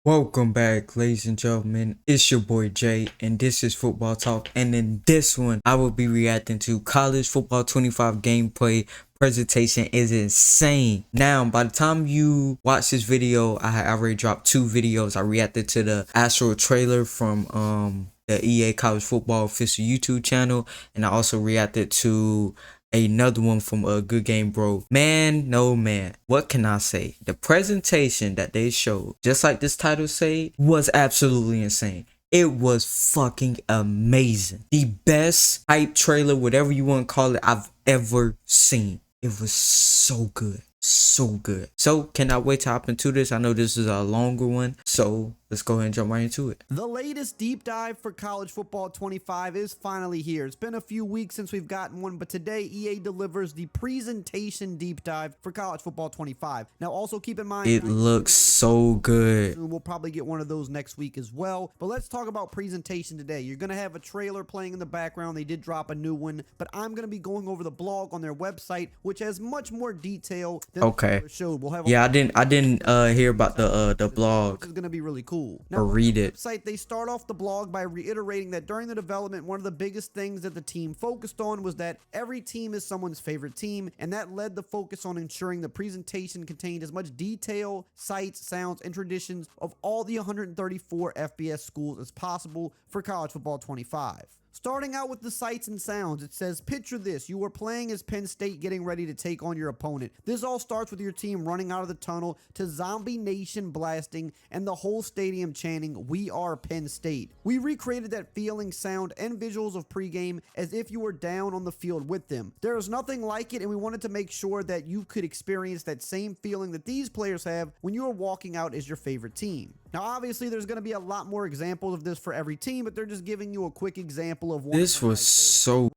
Welcome back, ladies and gentlemen. It's your boy Jay, and this is Football Talk. And in this one, I will be reacting to College Football 25 gameplay. Presentation is insane. Now, by the time you watch this video, I already dropped 2 videos. I reacted to the actual trailer from the EA College Football official YouTube channel, and I also reacted to another one from a Good Game Bro. Man, no man, what can I say? The presentation that they showed, just like this title say, was absolutely insane. It was fucking amazing. The best hype trailer, whatever you want to call it, I've ever seen. It was so good. So good. So cannot wait to hop into this. I know this is a longer one, so let's go ahead and jump right into it. The latest deep dive for College Football 25 is finally here. It's been a few weeks since we've gotten one, but today EA delivers the presentation deep dive for College Football 25. Now also keep in mind, it looks so good. We'll probably get one of those next week as well. But let's talk about presentation today. You're going to have a trailer playing in the background. They did drop a new one, but I'm going to be going over the blog on their website, which has much more detail than the trailer showed. We'll have I didn't hear about the blog. This is going to be really cool. Now, or read it. Website, they start off the blog by reiterating that during the development, one of the biggest things that the team focused on was that every team is someone's favorite team, and that led the focus on ensuring the presentation contained as much detail, sights, sounds, and traditions of all the 134 FBS schools as possible for College Football 25. Starting out with the sights and sounds, it says, picture this, you are playing as Penn State getting ready to take on your opponent. This all starts with your team running out of the tunnel to Zombie Nation blasting and the whole stadium chanting, "We are Penn State." We recreated that feeling, sound, and visuals of pregame as if you were down on the field with them. There is nothing like it, and we wanted to make sure that you could experience that same feeling that these players have when you are walking out as your favorite team. Now, obviously, there's going to be a lot more examples of this for every team, but they're just giving you a quick example of one. This was so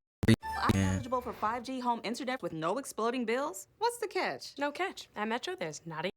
eligible for 5G home internet with no exploding bills? What's the catch? No catch. At Metro, there's not a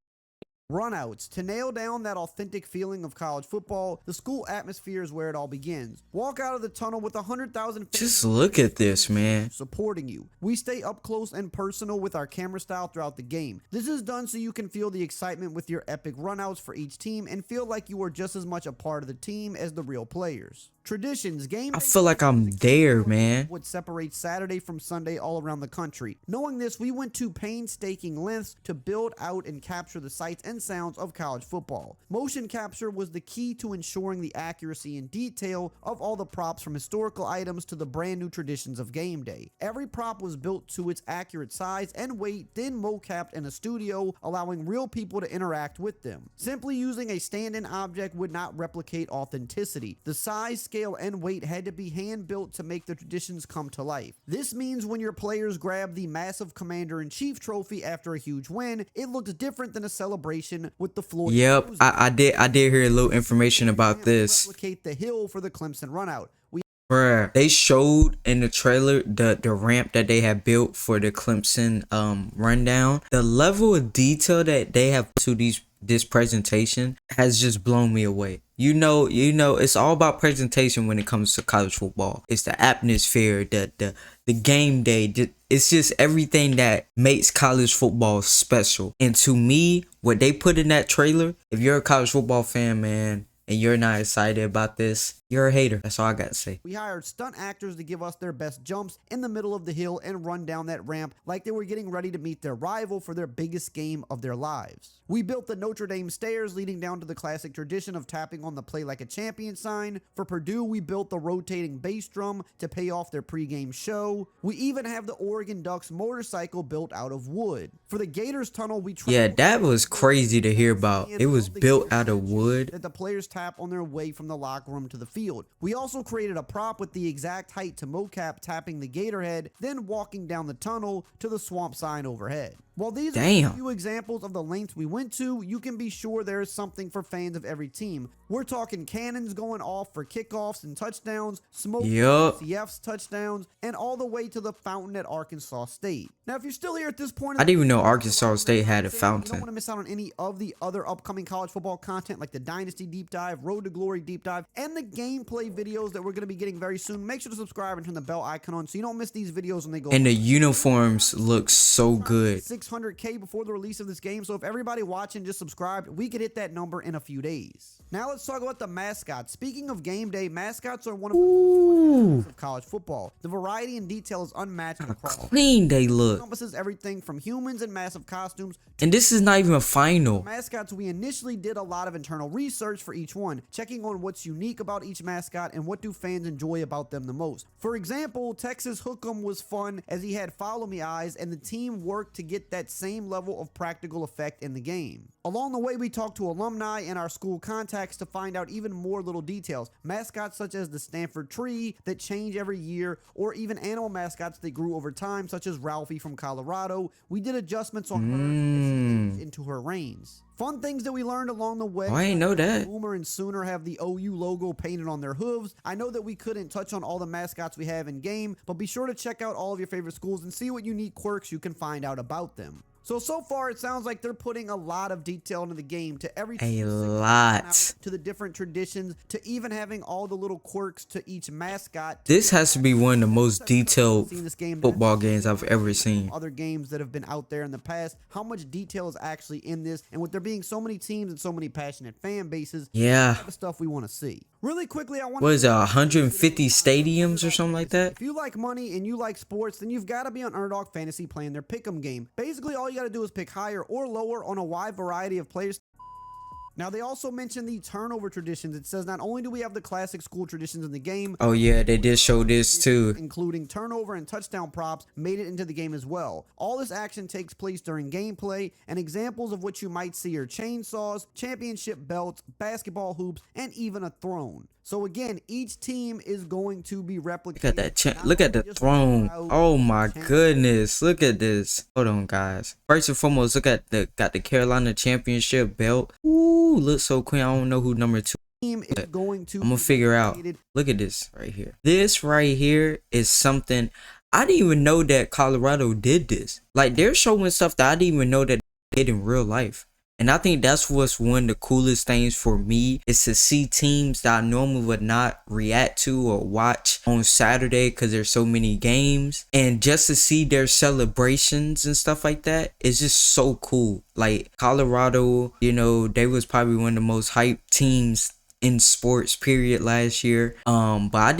Runouts. To nail down that authentic feeling of college football, the school atmosphere is where it all begins. Walk out of the tunnel with 100,000 fans. Just look at this, man. Supporting you. We stay up close and personal with our camera style throughout the game. This is done so you can feel the excitement with your epic runouts for each team and feel like you are just as much a part of the team as the real players. Traditions. Game. I feel like I'm there, man. What separates Saturday from Sunday all around the country. Knowing this, we went to painstaking lengths to build out and capture the sights and sounds of college football. Motion capture was the key to ensuring the accuracy and detail of all the props, from historical items to the brand new traditions of game day. Every prop was built to its accurate size and weight, then mocapped in a studio, allowing real people to interact with them. Simply using a stand-in object would not replicate authenticity. The size, scale, and weight had to be hand-built to make the traditions come to life. This means when your players grab the massive Commander-in-Chief trophy after a huge win, it looks different than a celebration with the floor. Yep, I did hear a little information about this. Replicate the hill for the Clemson runout. Bruh, they showed in the trailer the ramp that they had built for the Clemson rundown. The level of detail that they have to this presentation has just blown me away. You know, it's all about presentation when it comes to college football. It's the atmosphere, the game day. It's just everything that makes college football special. And to me, what they put in that trailer, if you're a college football fan, man, and you're not excited about this, you're a hater. That's all I got to say. We hired stunt actors to give us their best jumps in the middle of the hill and run down that ramp like they were getting ready to meet their rival for their biggest game of their lives. We built the Notre Dame stairs leading down to the classic tradition of tapping on the "Play Like a Champion" sign. For Purdue, we built the rotating bass drum to pay off their pregame show. We even have the Oregon Ducks motorcycle built out of wood. For the Gators tunnel, yeah, that was crazy to hear about. It was built out of wood that the players tap on their way from the locker room to the field. We also created a prop with the exact height to mocap tapping the gator head, then walking down the tunnel to the swamp sign overhead. While these are a few examples of the lengths we went to, you can be sure there is something for fans of every team. We're talking cannons going off for kickoffs and touchdowns, smoke CFs touchdowns, and all the way to the fountain at Arkansas State. Now, if you're still here at this point, I didn't even know Arkansas State had a fountain. You don't want to miss out on any of the other upcoming college football content like the Dynasty Deep Dive, Road to Glory Deep Dive, and the gameplay videos that we're going to be getting very soon. Make sure to subscribe and turn the bell icon on so you don't miss these videos when they go. And the uniforms look so good. 600K before the release of this game, so if everybody watching just subscribed, we could hit that number in a few days. Now let's talk about the mascots. Speaking of game day, mascots are one of the most fun aspects of college football. The variety and detail is unmatched How across. clean they It look. encompasses everything from humans and massive costumes. And this is not even a final. Mascots, we initially did a lot of internal research for each one, checking on what's unique about each mascot and what do fans enjoy about them the most. For example, Texas Hook'em was fun as he had follow me eyes, and the team worked to get that same level of practical effect in the game. Along the way, we talked to alumni and our school contacts to find out even more little details. Mascots such as the Stanford tree that change every year, or even animal mascots that grew over time, such as Ralphie from Colorado. We did adjustments on her as she aged into her reigns. Fun things that we learned along the way. Oh, I ain't know that. Boomer and Sooner have the OU logo painted on their hooves. I know that we couldn't touch on all the mascots we have in game, but be sure to check out all of your favorite schools and see what unique quirks you can find out about them. So far it sounds like they're putting a lot of detail into the game, to every A single lot. out, to the different traditions, to even having all the little quirks to each mascot. This has to be one of the most detailed Seen this game, football games I've ever seen. other games that have been out there in the past, how much detail is actually in this, and with there being so many teams and so many passionate fan bases, Yeah. that's the stuff we want to see. Really quickly, I want What is it, 150 stadiums or something like that? If you like money and you like sports, then you've got to be on Underdog Fantasy playing their pick'em game. Basically, all you got to do is pick higher or lower on a wide variety of players. Now, they also mentioned the turnover traditions. It says not only do we have the classic school traditions in the game, Oh yeah, they did show this too. including turnover and touchdown props, made it into the game as well. All this action takes place during gameplay, and examples of what you might see are chainsaws, championship belts, basketball hoops, and even a throne. So again, each team is going to be replicated. Look at that not look at the only just throne. crowd, Oh my champion- goodness. Look at this. Hold on, guys. First and foremost, look at the Carolina championship belt. Ooh, looks so clean. I don't know who number 2. Team is going to I'm gonna be figure out. replicated. Look at this right here. This right here is something I didn't even know that Colorado did this. Like, they're showing stuff that I didn't even know that they did in real life. And I think that's what's one of the coolest things for me, is to see teams that I normally would not react to or watch on Saturday because there's so many games. And just to see their celebrations and stuff like that is just so cool. Like, Colorado, you know, they was probably one of the most hyped teams in sports period last year. But I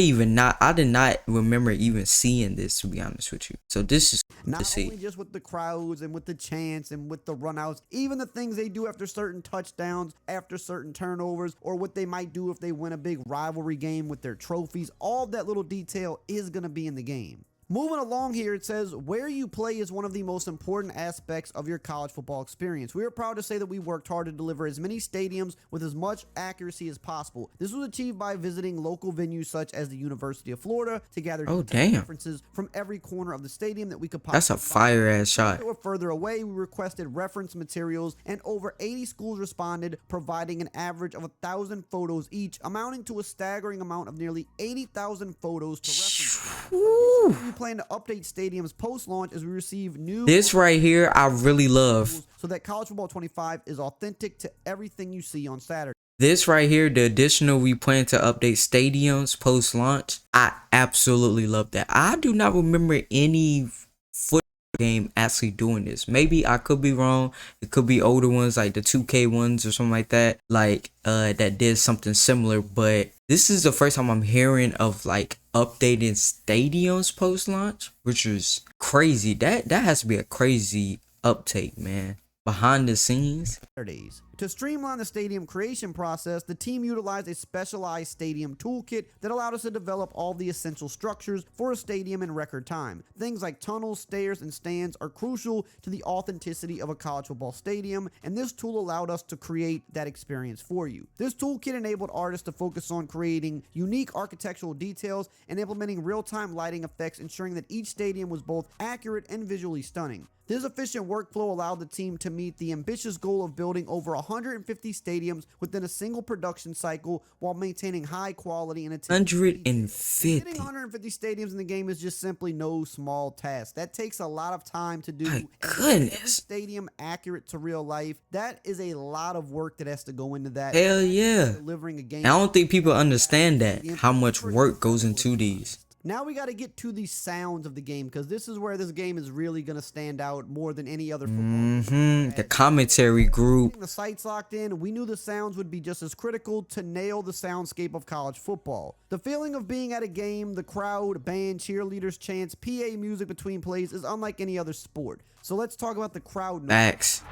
did not remember even seeing this, to be honest with you. So this is cool to Not see. only just with the crowds and with the chants and with the runouts, even the things they do after certain touchdowns, after certain turnovers, or what they might do if they win a big rivalry game with their trophies, all of that little detail is going to be in the game. Moving along here, it says, where you play is one of the most important aspects of your college football experience. We are proud to say that we worked hard to deliver as many stadiums with as much accuracy as possible. This was achieved by visiting local venues such as the University of Florida to gather Oh, detailed damn. references from every corner of the stadium that we could That's a possibly fire ass shot. that were further away, we requested reference materials, and over 80 schools responded, providing an average of 1,000 photos each, amounting to a staggering amount of nearly 80,000 photos to reference. We plan to update stadiums post-launch as we receive new This right here, I really love. so that College Football 25 is authentic to everything you see on Saturday. This right here, the additional we plan to update stadiums post launch. I absolutely love that. I do not remember any football game actually doing this. Maybe I could be wrong. It could be older ones like the 2K ones or something like that. Like that did something similar. But this is the first time I'm hearing of like updating stadiums post launch, which is crazy. That has to be a crazy uptake, man. Behind the scenes. Saturdays. To streamline the stadium creation process, the team utilized a specialized stadium toolkit that allowed us to develop all the essential structures for a stadium in record time. Things like tunnels, stairs, and stands are crucial to the authenticity of a college football stadium, and this tool allowed us to create that experience for you. This toolkit enabled artists to focus on creating unique architectural details and implementing real-time lighting effects, ensuring that each stadium was both accurate and visually stunning. This efficient workflow allowed the team to meet the ambitious goal of building over 150 stadiums within a single production cycle while maintaining high quality and attention. 150. Getting 150 stadiums in the game is just simply no small task. That takes a lot of time to do. My And to get goodness. every stadium accurate to real life, that is a lot of work that has to go into that. Hell yeah. Delivering a game. I don't think people understand that, how much work goes into these. Now we got to get to the sounds of the game, because this is where this game is really going to stand out more than any other football game. The commentary group. Getting the sights locked in, we knew the sounds would be just as critical to nail the soundscape of college football. The feeling of being at a game, the crowd, band, cheerleaders, chants, PA music between plays is unlike any other sport. So let's talk about the crowd noise. Facts.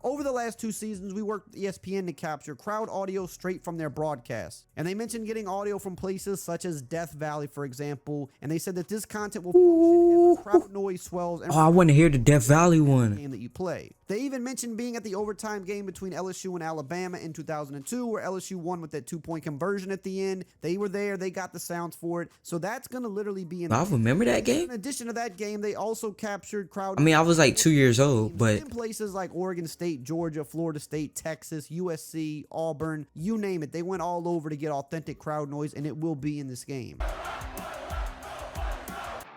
Over the last 2 seasons, we worked with ESPN to capture crowd audio straight from their broadcasts. And they mentioned getting audio from places such as Death Valley, for example. And they said that this content will function as the crowd noise swells and Oh, I want to hear the Death Valley one. game that you play. They even mentioned being at the overtime game between LSU and Alabama in 2002, where LSU won with that 2-point conversion at the end. They were there. They got the sounds for it. So that's going to literally be in I remember that In game. addition to that game, they also captured crowd I mean, I was like 2 years old, but in places like Oregon State, Georgia, Florida State, Texas, USC, Auburn, you name it. They went all over to get authentic crowd noise, and it will be in this game.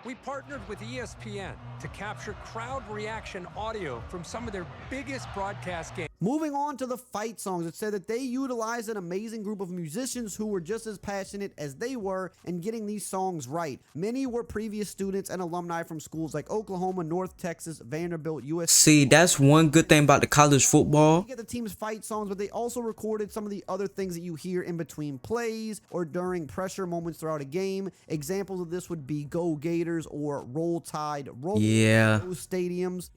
We partnered with ESPN to capture crowd reaction audio from some of their biggest broadcast games. Moving on to the fight songs, it said that they utilized an amazing group of musicians who were just as passionate as they were in getting these songs right. Many were previous students and alumni from schools like Oklahoma, North Texas, Vanderbilt, USC. see, that's one good thing about the college football. They get the team's fight songs, but they also recorded some of the other things that you hear in between plays or during pressure moments throughout a game. Examples of this would be Go Gators or Roll Tide, Roll. Yeah. Those stadiums.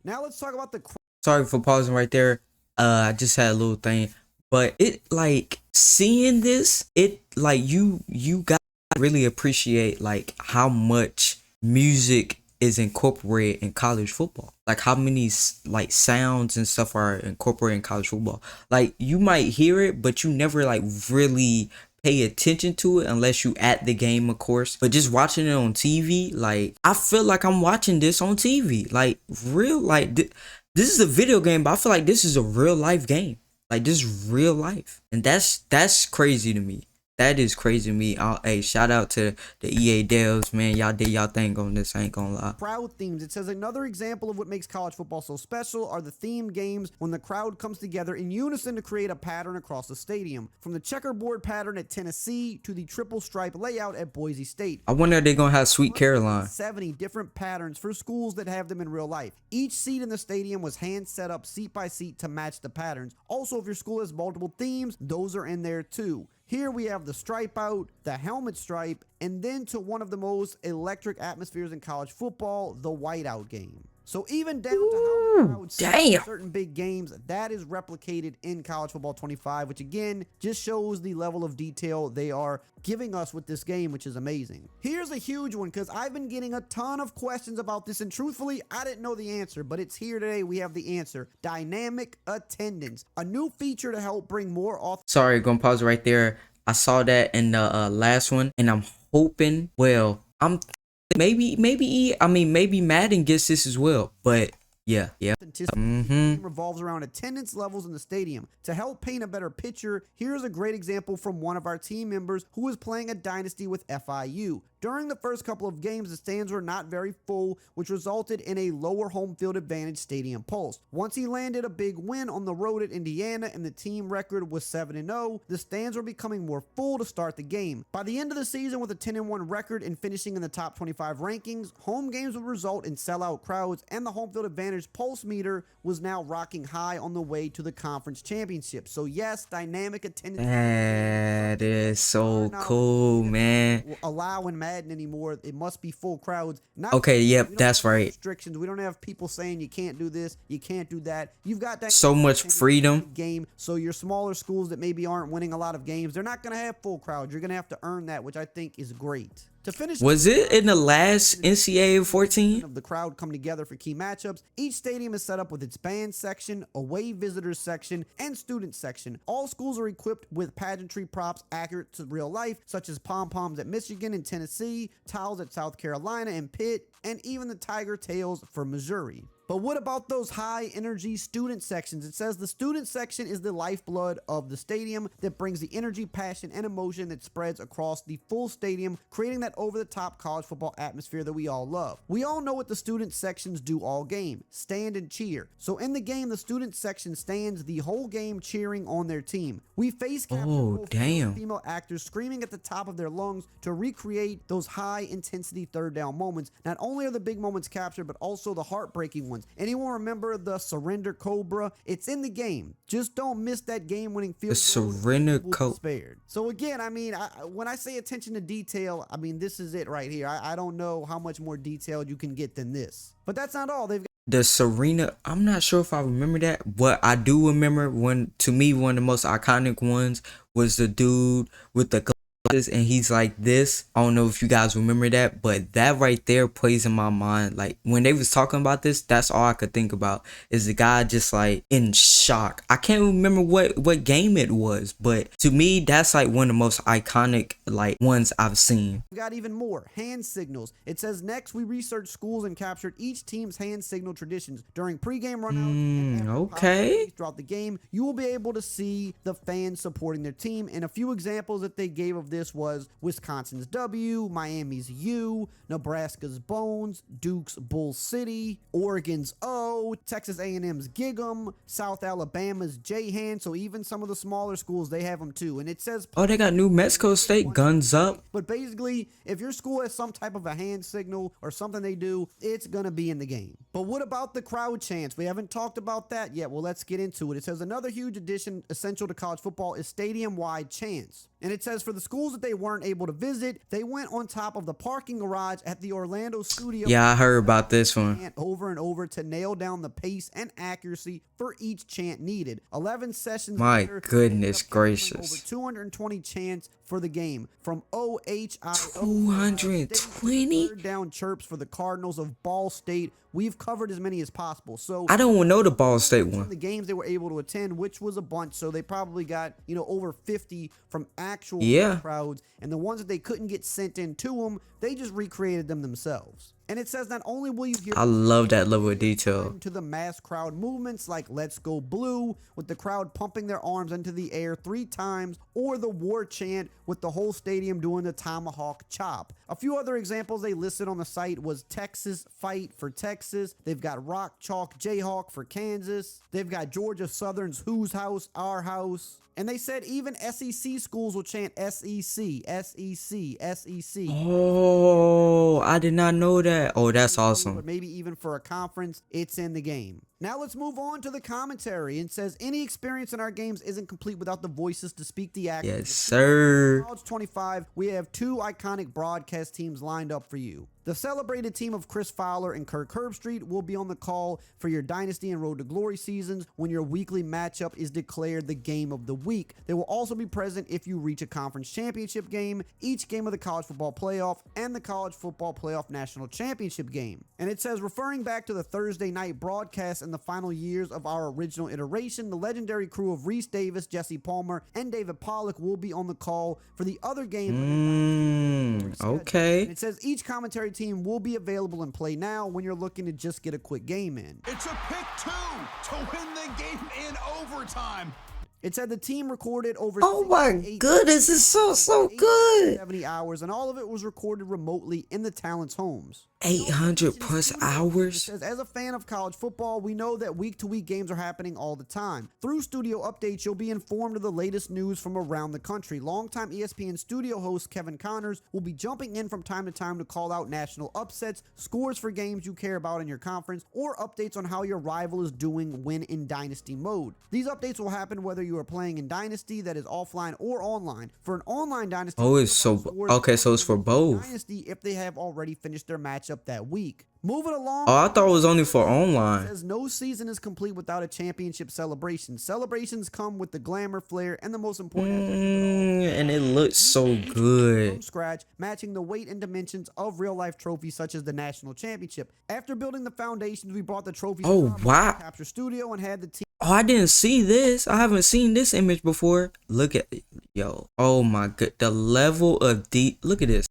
Now let's talk about the Sorry for pausing right there. I just had a little thing, but it like seeing this, it like you got to really appreciate like how much music is incorporated in college football. Like how many like sounds and stuff are incorporated in college football. Like you might hear it, but you never like really pay attention to it unless you at the game, of course. But just watching it on TV, like I feel like I'm watching this on TV. Like real, like this is a video game, but I feel like this is a real life game. Like this is real life, and that's crazy to me. That is crazy to me. Hey, shout out to the EA devs, man. Y'all did y'all thing on this. I ain't gonna lie. crowd themes. It says another example of what makes college football so special are the theme games when the crowd comes together in unison to create a pattern across the stadium. From the checkerboard pattern at Tennessee to the triple stripe layout at Boise State. I wonder if they're gonna have Sweet Caroline. 70 different patterns for schools that have them in real life. Each seat in the stadium was hand set up seat by seat to match the patterns. Also, if your school has multiple themes, those are in there too. Here we have the stripe out, the helmet stripe, and then to one of the most electric atmospheres in college football, the whiteout game. So even down to how the crowd sees certain big games, that is replicated in College Football 25, which again just shows the level of detail they are giving us with this game, which is amazing. Here's a huge one, because I've been getting a ton of questions about this, and truthfully, I didn't know the answer, but it's here today. We have the answer. Dynamic attendance, a new feature to help bring more off. Sorry, gonna pause right there. I saw that in the last one, and I'm hoping. Well, I'm maybe Madden gets this as well, but yeah. Revolves around attendance levels in the stadium. To help paint a better picture, here's a great example from one of our team members who was playing a dynasty with FIU. During the first couple of games, the stands were not very full, which resulted in a lower home field advantage stadium pulse. Once he landed a big win on the road at Indiana and the team record was 7-0, the stands were becoming more full to start the game. By the end of the season, with a 10-1 record and finishing in the top 25 rankings, home games would result in sellout crowds, and the home field advantage pulse meter was now rocking high on the way to the conference championship. So yes, dynamic attendance. That is so cool, man. Allowing Madden anymore. It must be full crowds. Not Okay, yep, we don't that's have right. Restrictions. We don't have people saying you can't do this, you can't do that. You've got that So much freedom. game. So your smaller schools that maybe aren't winning a lot of games, they're not going to have full crowds. You're going to have to earn that, which I think is great. To finish, Was it in the last NCAA 14? of the crowd come together for key matchups. Each stadium is set up with its band section, away visitors section, and student section. All schools are equipped with pageantry props accurate to real life, such as pom-poms at Michigan and Tennessee, towels at South Carolina and Pitt, and even the tiger tails for Missouri. But what about those high energy student sections? It says the student section is the lifeblood of the stadium that brings the energy, passion, and emotion that spreads across the full stadium, creating that over the top college football atmosphere that we all love. We all know what the student sections do all game: stand and cheer. So in the game, the student section stands the whole game cheering on their team. We face captured both male and female actors screaming at the top of their lungs to recreate those high intensity third down moments. Not only are the big moments captured, but also the heartbreaking ones. Anyone remember the surrender cobra? It's in the game. Just don't miss that game-winning field goal. The surrender cobra. Spared. So again, I mean, when I say attention to detail, I mean this is it right here. I don't know how much more detailed you can get than this. But that's not all. They've got The Serena, I'm not sure if I remember that, but I do remember to me, one of the most iconic ones was the dude with the glasses and he's like this. I don't know if you guys remember that, but that right there plays in my mind. Like when they was talking about this, that's all I could think about is the guy just like in shock. I can't remember what game it was, but to me, that's like one of the most iconic like ones I've seen. We've got even more hand signals. It says next we researched schools and captured each team's hand signal traditions during pregame runouts. And Okay. throughout the game, you will be able to see the fans supporting their team. And a few examples that they gave of this was Wisconsin's W, Miami's U, Nebraska's Bones, Duke's Bull City, Oregon's O, Texas A&M's Gig 'em, South Alabama's J-Hand. So even some of the smaller schools, they have them too. And it says, Oh, they got New Mexico State guns up. but basically, if your school has some type of a hand signal or something they do, it's going to be in the game. But what about the crowd chants? We haven't talked about that yet. Well, let's get into it. It says another huge addition essential to college football is stadium-wide chants. And it says for the schools that they weren't able to visit, they went on top of the parking garage at the Orlando studio. Yeah, I heard about this one. Chant over and over to nail down the pace and accuracy for each chant needed. 11 sessions My later, goodness they ended up capturing gracious. over 220 chants for the game from OHIO. 220? Third down chirps for the Cardinals of Ball State. We've covered as many as possible. So I don't know the Ball State the one. games they were able to attend, which was a bunch, so they probably got over 50 from actual crowds, and the ones that they couldn't get sent in to them, they just recreated them themselves. And it says not only will you hear I love that level of detail. to the mass crowd movements like Let's Go Blue, with the crowd pumping their arms into the air 3 times, or the war chant with the whole stadium doing the tomahawk chop. A few other examples they listed on the site was Texas Fight for Texas. They've got Rock Chalk Jayhawk for Kansas. They've got Georgia Southern's Whose House, Our House. And they said even SEC schools will chant SEC, SEC, SEC. Oh, I did not know that. Oh, that's Or awesome. maybe even for a conference, it's in the game. Now let's move on to the commentary. It says any experience in our games isn't complete without the voices to speak the actors. Yes, sir. College 25, we have 2 iconic broadcast teams lined up for you. The celebrated team of Chris Fowler and Kirk Herbstreit will be on the call for your Dynasty and Road to Glory seasons when your weekly matchup is declared the game of the week. They will also be present if you reach a conference championship game, each game of the college football playoff, and the college football playoff national championship game. And it says, referring back to the Thursday night broadcast in the final years of our original iteration, the legendary crew of Reese Davis, Jesse Palmer, and David Pollock will be on the call for the other games. Okay. And it says each commentary team will be available in Play Now when you're looking to just get a quick game in. It's a pick 2 to win the game in overtime. It said the team recorded over Oh my 68 goodness, it's so good. 70 hours, and all of it was recorded remotely in the talents' homes. 800 plus It hours. says, as a fan of college football, we know that week-to-week games are happening all the time. Through studio updates, you'll be informed of the latest news from around the country. Longtime ESPN studio host Kevin Connors will be jumping in from time to time to call out national upsets, scores for games you care about in your conference, or updates on how your rival is doing when in Dynasty mode. These updates will happen whether you are playing in Dynasty, that is offline or online. For an online Dynasty, Oh, it's so okay. So it's for both. Dynasty if they have already finished their matchup that week. Moving along. Oh, I thought it was only for It online. says no season is complete without a championship celebration. Celebrations come with the glamour, flair, and the most important And it looks so good. from scratch, matching the weight and dimensions of real-life trophies such as the national championship. After building the foundations, we brought the trophies Oh, to the wow. Capture Studio and had the team Oh, I didn't see this. I haven't seen this image before. Look at yo. Oh my god, the level of deep. Look at this.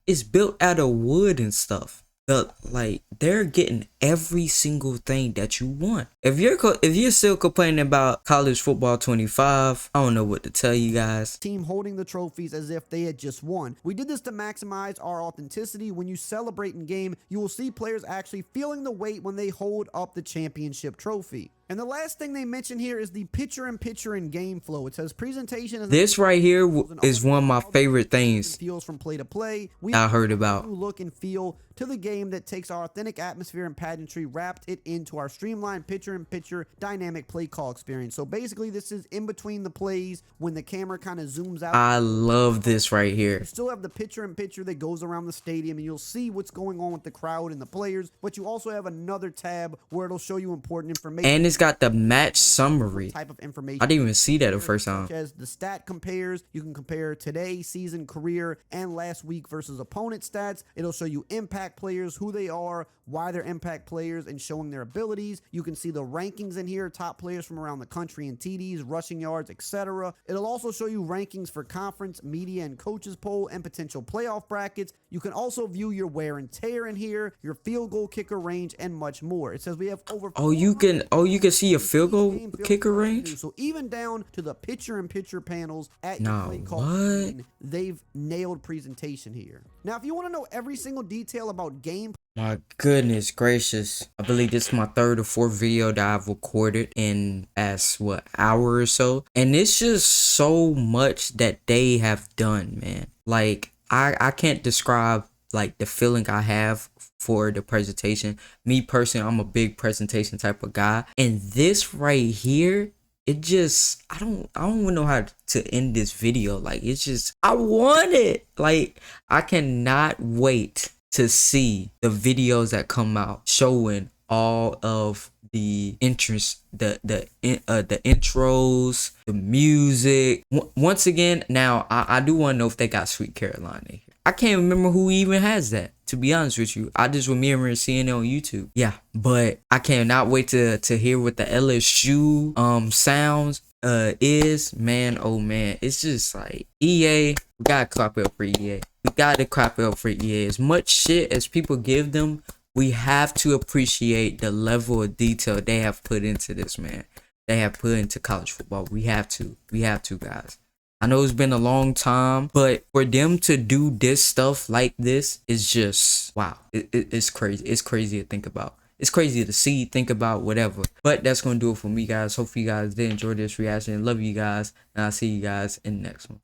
It's built out of wood and stuff. they're getting every single thing that you want. If you're still complaining about college football 25, I don't know what to tell you guys. Team holding the trophies as if they had just won. We did this to maximize our authenticity. When you celebrate in game, you will see players actually feeling the weight when they hold up the championship trophy. And the last thing they mention here is the picture-in-picture in game flow. It says presentation is This right here is one of my favorite things feels from play to play. I heard about. Look and feel to the game that takes our authentic atmosphere and pageantry, wrapped it into our streamlined picture-in-picture dynamic play call experience. So basically, this is in between the plays when the camera kind of zooms out. I love this right here. You still have the picture-in-picture that goes around the stadium, and you'll see what's going on with the crowd and the players. But you also have another tab where it'll show you important information. And it's got the match summary. Type of information. I didn't even see that the first time. As the stat compares, you can compare today, season, career, and last week versus opponent stats. It'll show you impact players, who they are, why they're impact players, and showing their abilities. You can see the rankings in here, top players from around the country and TDs, rushing yards, etc. It'll also show you rankings for conference, media, and coaches poll, and potential playoff brackets. You can also view your wear and tear in here, your field goal kicker range, and much more. It says we have over you can see your field goal kicker range. So even down to the picture-in-picture panels at your Nah, play call screen, they've nailed presentation here. Now, if you want to know every single detail about game, My goodness gracious. I believe this is my third or fourth video that I've recorded in hour or so. And it's just so much that they have done, man. Like, I can't describe like the feeling I have for the presentation. Me personally, I'm a big presentation type of guy. And this right here, it just, I don't even know how to end this video. Like, it's just, I want it. Like, I cannot wait to see the videos that come out showing all of the entrance, the intros, the music. Once again, now I do want to know if they got Sweet Carolina here. I can't remember who even has that, to be honest with you. I just remember seeing it on YouTube. Yeah, but I cannot wait to hear what the LSU sounds is. Man, oh man, it's just like EA. We gotta clap it up for EA. We gotta clap it up for EA. As much shit as people give them, we have to appreciate the level of detail they have put into this, man. They have put into college football. We have to, guys. I know it's been a long time, but for them to do this stuff like this is just, wow. It's crazy. It's crazy to think about. It's crazy to see, think about, whatever. But that's going to do it for me, guys. Hopefully you guys did enjoy this reaction. Love you guys, and I'll see you guys in the next one.